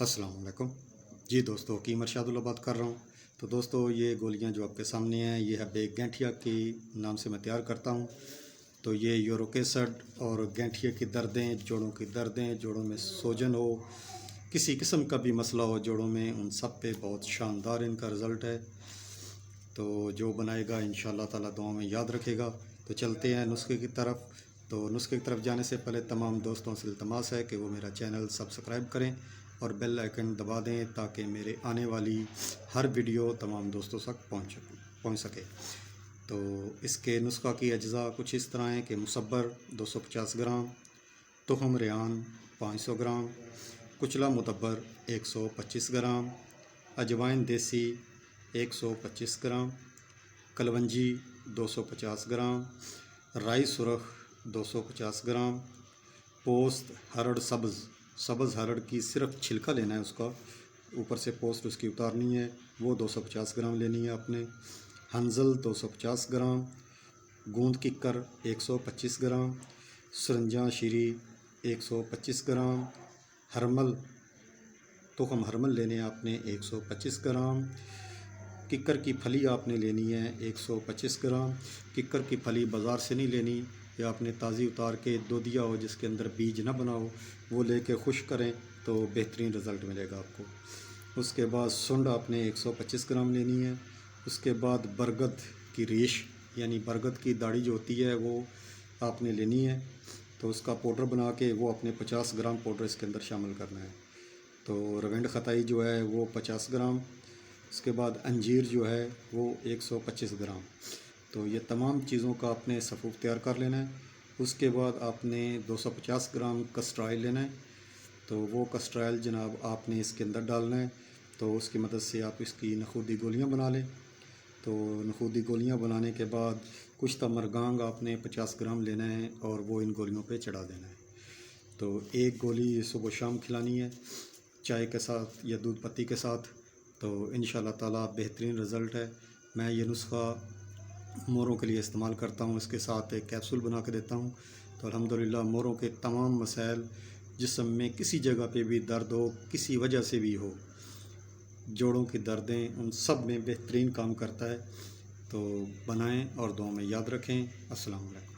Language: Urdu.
السلام علیکم جی دوستو، حکیم ارشاد اللہ بات کر رہا ہوں۔ تو دوستو، یہ گولیاں جو آپ کے سامنے ہیں یہ ہے گینٹھیا کی نام سے میں تیار کرتا ہوں۔ تو یہ یورک ایسڈ اور گینٹھیا کی دردیں، جوڑوں کی دردیں، جوڑوں میں سوجن ہو، کسی قسم کا بھی مسئلہ ہو جوڑوں میں، ان سب پہ بہت شاندار ان کا رزلٹ ہے۔ تو جو بنائے گا انشاءاللہ تعالیٰ دعاؤں میں یاد رکھے گا۔ تو چلتے ہیں نسخے کی طرف۔ تو نسخے کی طرف جانے سے پہلے تمام دوستوں سے التماس ہے کہ وہ میرا چینل سبسکرائب کریں اور بیل آئیکن دبا دیں تاکہ میرے آنے والی ہر ویڈیو تمام دوستوں تک پہنچ سکے۔ تو اس کے نسخہ کی اجزاء کچھ اس طرح ہیں کہ مصبر 250 گرام، تخم ریحان 500 گرام، کچلا مدبر 125 گرام، اجوائن دیسی 125 گرام، کلونجی 250 گرام، رائی سرخ 250 گرام، پوست ہرڑ سبز ہرڑ کی صرف چھلکا لینا ہے، اس کا اوپر سے پوست اس کی اتارنی ہے، وہ 250 گرام لینی ہے آپ نے، ہنزل 250 گرام، گوند ککر 125 گرام، سرنجاں شیری 125 گرام، ہرمل تخم ہرمل لینے ہیں آپ نے 125 گرام، ککر کی پھلی آپ نے لینی ہے 125 گرام۔ ککر کی پھلی بازار سے نہیں لینی، یا آپ نے تازی اتار کے دو دیا ہو جس کے اندر بیج نہ بنا ہو، وہ لے کے خشک کریں تو بہترین رزلٹ ملے گا آپ کو۔ اس کے بعد سنڈ آپ نے 125 گرام لینی ہے۔ اس کے بعد برگد کی ریش یعنی برگد کی داڑھی جو ہوتی ہے وہ آپ نے لینی ہے، تو اس کا پاؤڈر بنا کے وہ اپنے 50 گرام پاؤڈر اس کے اندر شامل کرنا ہے۔ تو روینڈ خطائی جو ہے وہ 50 گرام۔ اس کے بعد انجیر جو ہے وہ 125 گرام۔ تو یہ تمام چیزوں کا آپ نے صفوف تیار کر لینا ہے۔ اس کے بعد آپ نے 250 گرام کسٹر آئل لینا ہے، تو وہ کسٹر آئل جناب آپ نے اس کے اندر ڈالنا ہے، تو اس کی مدد سے آپ اس کی نخودی گولیاں بنا لیں۔ تو نخودی گولیاں بنانے کے بعد کشتہ مرگانگ آپ نے 50 گرام لینا ہے اور وہ ان گولیوں پہ چڑھا دینا ہے۔ تو ایک گولی صبح و شام کھلانی ہے، چائے کے ساتھ یا دودھ پتی کے ساتھ۔ تو انشاءاللہ تعالیٰ بہترین رزلٹ ہے۔ میں یہ نسخہ موروں کے لیے استعمال کرتا ہوں، اس کے ساتھ ایک کیپسول بنا کے دیتا ہوں۔ تو الحمدللہ موروں کے تمام مسائل، جسم میں کسی جگہ پہ بھی درد ہو، کسی وجہ سے بھی ہو، جوڑوں کی دردیں، ان سب میں بہترین کام کرتا ہے۔ تو بنائیں اور دعاؤں میں یاد رکھیں۔ السلام علیکم۔